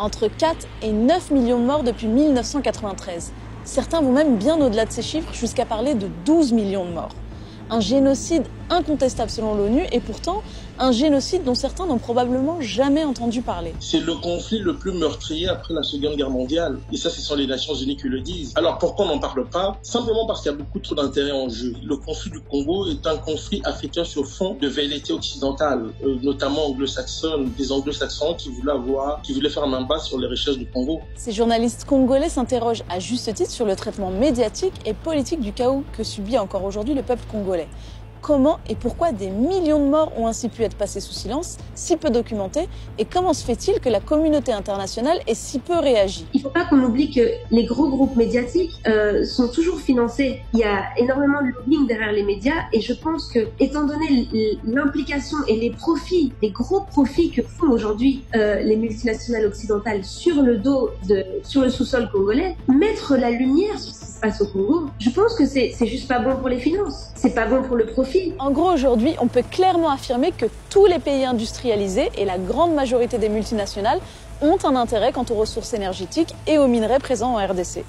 Entre 4 et 9 millions de morts depuis 1993. Certains vont même bien au-delà de ces chiffres, jusqu'à parler de 12 millions de morts. Un génocide incontestable selon l'ONU, et pourtant un génocide dont certains n'ont probablement jamais entendu parler. C'est le conflit le plus meurtrier après la Seconde Guerre mondiale. Et ça, ce sont les Nations Unies qui le disent. Alors pourquoi on n'en parle pas? Simplement parce qu'il y a beaucoup trop d'intérêts en jeu. Le conflit du Congo est un conflit africain sur fond de velléité occidentale, notamment anglo-saxonne, des anglo-saxons qui voulaient faire main basse sur les richesses du Congo. Ces journalistes congolais s'interrogent à juste titre sur le traitement médiatique et politique du chaos que subit encore aujourd'hui le peuple congolais. Comment et pourquoi des millions de morts ont ainsi pu être passés sous silence, si peu documentés, et comment se fait-il que la communauté internationale ait si peu réagi? Il ne faut pas qu'on oublie que les gros groupes médiatiques sont toujours financés. Il y a énormément de lobbying derrière les médias, et je pense que, étant donné l'implication et les profits, les gros profits que font aujourd'hui les multinationales occidentales sur le sous-sol congolais, mettre la lumière sur ce qui se passe au Congo, je pense que c'est juste pas bon pour les finances, c'est pas bon pour le profit. En gros, aujourd'hui, on peut clairement affirmer que tous les pays industrialisés et la grande majorité des multinationales ont un intérêt quant aux ressources énergétiques et aux minerais présents en RDC.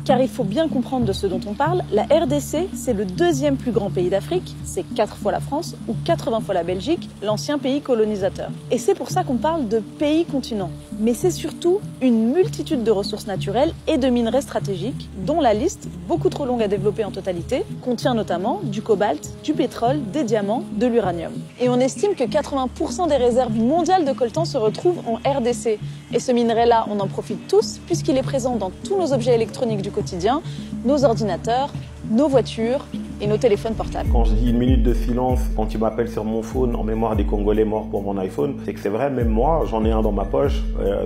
Car il faut bien comprendre de ce dont on parle, la RDC, c'est le deuxième plus grand pays d'Afrique, c'est 4 fois la France ou 80 fois la Belgique, l'ancien pays colonisateur. Et c'est pour ça qu'on parle de pays-continent. Mais c'est surtout une multitude de ressources naturelles et de minerais stratégiques, dont la liste, beaucoup trop longue à développer en totalité, contient notamment du cobalt, du pétrole, des diamants, de l'uranium. Et on estime que 80% des réserves mondiales de coltan se retrouvent en RDC. Et ce minerai-là, on en profite tous, puisqu'il est présent dans tous nos objets électroniques du quotidien, nos ordinateurs, nos voitures et nos téléphones portables. Quand je dis 1 minute de silence, quand tu m'appelles sur mon phone en mémoire des Congolais morts pour mon iPhone, c'est que c'est vrai, même moi, j'en ai un dans ma poche,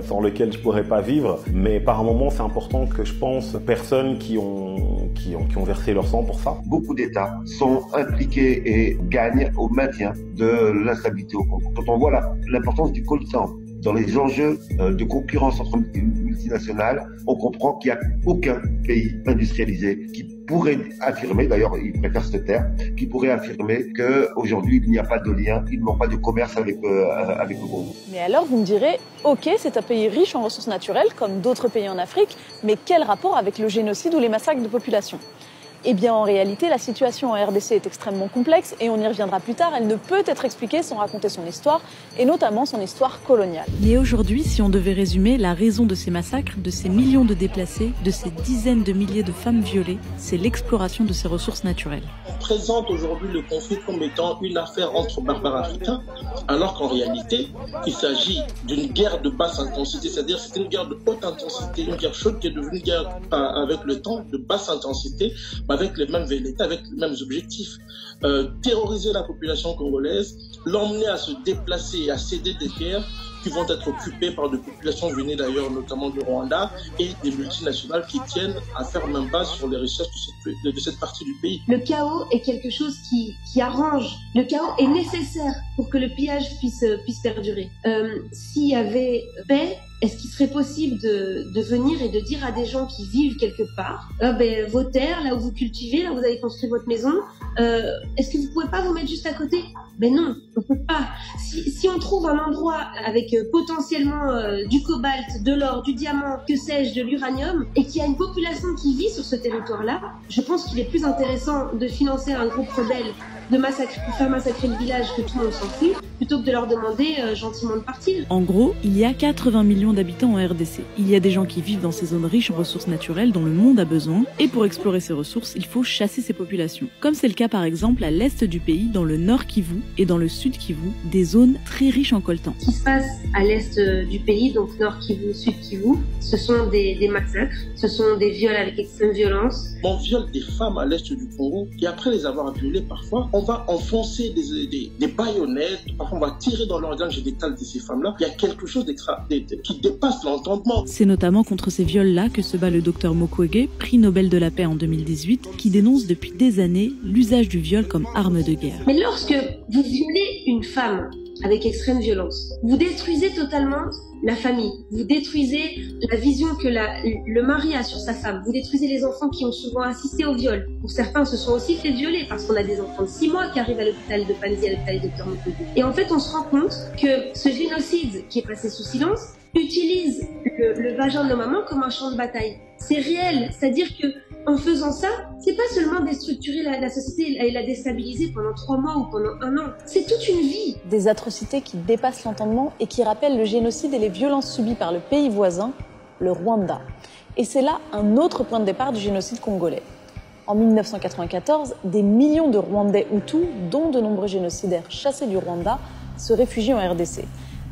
sans lequel je pourrais pas vivre, mais par moment, c'est important que je pense aux personnes qui ont versé leur sang pour ça. Beaucoup d'États sont impliqués et gagnent au maintien de l'instabilité au Congo. Quand on voit l'importance du coltan dans les enjeux de concurrence entre multinationales, on comprend qu'il n'y a aucun pays industrialisé qui pourrait affirmer, d'ailleurs il préfère ce terme, qui pourrait affirmer qu'aujourd'hui il n'y a pas de lien, ils n'ont pas de commerce avec le Congo. Mais alors vous me direz, ok, c'est un pays riche en ressources naturelles, comme d'autres pays en Afrique, mais quel rapport avec le génocide ou les massacres de population ? Eh bien, en réalité, la situation en RDC est extrêmement complexe et on y reviendra plus tard. Elle ne peut être expliquée sans raconter son histoire et notamment son histoire coloniale. Mais aujourd'hui, si on devait résumer la raison de ces massacres, de ces millions de déplacés, de ces dizaines de milliers de femmes violées, c'est l'exploration de ces ressources naturelles. On présente aujourd'hui le conflit comme étant une affaire entre barbares africains, alors qu'en réalité, il s'agit d'une guerre de basse intensité, c'est-à-dire c'est une guerre de haute intensité, une guerre chaude qui est devenue une guerre avec le temps de basse intensité, avec les mêmes velléités, avec les mêmes objectifs. Terroriser la population congolaise, l'emmener à se déplacer et à céder des terres qui vont être occupées par des populations venues d'ailleurs, notamment du Rwanda, et des multinationales qui tiennent à faire main basse sur les richesses de cette partie du pays. Le chaos est quelque chose qui arrange. Le chaos est nécessaire pour que le pillage puisse perdurer. S'il y avait paix, est-ce qu'il serait possible de venir et de dire à des gens qui vivent quelque part, vos terres, là où vous cultivez, là où vous avez construit votre maison, est-ce que vous pouvez pas vous mettre juste à côté? Ben non, on peut pas. Si on trouve un endroit avec potentiellement du cobalt, de l'or, du diamant, que sais-je, de l'uranium, et qu'il y a une population qui vit sur ce territoire-là, je pense qu'il est plus intéressant de financer un groupe rebelle pour faire massacrer le village que tout le monde s'en fout, plutôt que de leur demander gentiment de partir. En gros, il y a 80 millions d'habitants en RDC. Il y a des gens qui vivent dans ces zones riches en ressources naturelles dont le monde a besoin, et pour explorer ces ressources, il faut chasser ces populations. Comme c'est le cas par exemple à l'est du pays, dans le nord Kivu et dans le sud Kivu, des zones très riches en coltan. Ce qui se passe à l'est du pays, donc nord Kivu, sud Kivu, ce sont des massacres, ce sont des viols avec extrême violence. On viole des femmes à l'est du Congo, et après les avoir violées parfois, on va enfoncer des baïonnettes, parfois on va tirer dans l'organe génital de ces femmes-là. Il y a quelque chose qui dépasse l'entendement. C'est notamment contre ces viols-là que se bat le docteur Mukwege, prix Nobel de la paix en 2018, qui dénonce depuis des années l'usage du viol comme arme de guerre. Mais lorsque vous violez une femme avec extrême violence, vous détruisez totalement la famille, vous détruisez la vision que le mari a sur sa femme, vous détruisez les enfants qui ont souvent assisté au viol. Pour certains, se sont aussi fait violer parce qu'on a des enfants de 6 mois qui arrivent à l'hôpital de Panzi, à l'hôpital de Dr Mukwege. Et en fait, on se rend compte que ce génocide qui est passé sous silence utilise le vagin de nos mamans comme un champ de bataille. C'est réel, c'est-à-dire que en faisant ça, c'est pas seulement déstructurer la société et la déstabiliser pendant 3 mois ou pendant 1 an, c'est toute une vie. Des atrocités qui dépassent l'entendement et qui rappellent le génocide et les violences subies par le pays voisin, le Rwanda. Et c'est là un autre point de départ du génocide congolais. En 1994, des millions de Rwandais Hutus, dont de nombreux génocidaires chassés du Rwanda, se réfugient en RDC.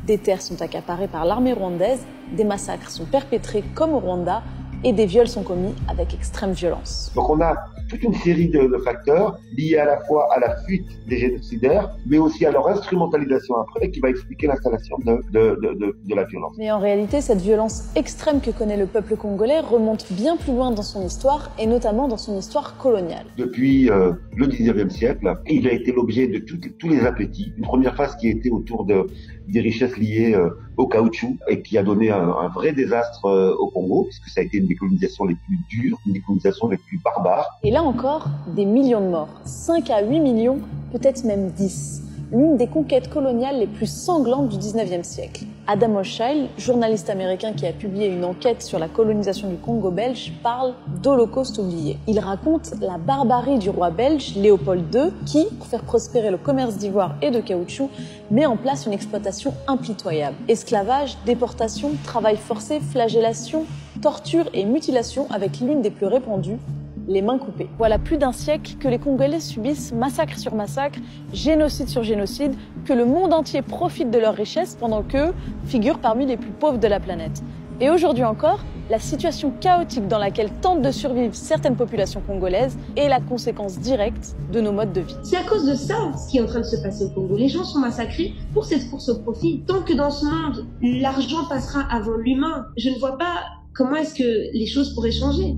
Des terres sont accaparées par l'armée rwandaise, des massacres sont perpétrés comme au Rwanda et des viols sont commis avec extrême violence. Donc on a toute une série de facteurs liés à la fois à la fuite des génocidaires, mais aussi à leur instrumentalisation après, qui va expliquer l'installation de la violence. Mais en réalité, cette violence extrême que connaît le peuple congolais remonte bien plus loin dans son histoire, et notamment dans son histoire coloniale. Depuis le 19e siècle, il a été l'objet de tous les appétits. Une première phase qui était autour des richesses liées au caoutchouc et qui a donné un vrai désastre au Congo, puisque ça a été une des colonisations les plus dures, une des colonisations les plus barbares. Et là encore, des millions de morts, 5 à 8 millions, peut-être même 10. L'une des conquêtes coloniales les plus sanglantes du 19e siècle. Adam Hochschild, journaliste américain qui a publié une enquête sur la colonisation du Congo belge, parle d'Holocauste oublié. Il raconte la barbarie du roi belge Léopold II qui, pour faire prospérer le commerce d'ivoire et de caoutchouc, met en place une exploitation impitoyable. Esclavage, déportation, travail forcé, flagellation, torture et mutilation avec l'une des plus répandues, les mains coupées. Voilà plus d'un siècle que les Congolais subissent massacre sur massacre, génocide sur génocide, que le monde entier profite de leurs richesses pendant qu'eux figurent parmi les plus pauvres de la planète. Et aujourd'hui encore, la situation chaotique dans laquelle tentent de survivre certaines populations congolaises est la conséquence directe de nos modes de vie. C'est à cause de ça ce qui est en train de se passer au Congo. Les gens sont massacrés pour cette course au profit. Tant que dans ce monde, l'argent passera avant l'humain, je ne vois pas comment est-ce que les choses pourraient changer.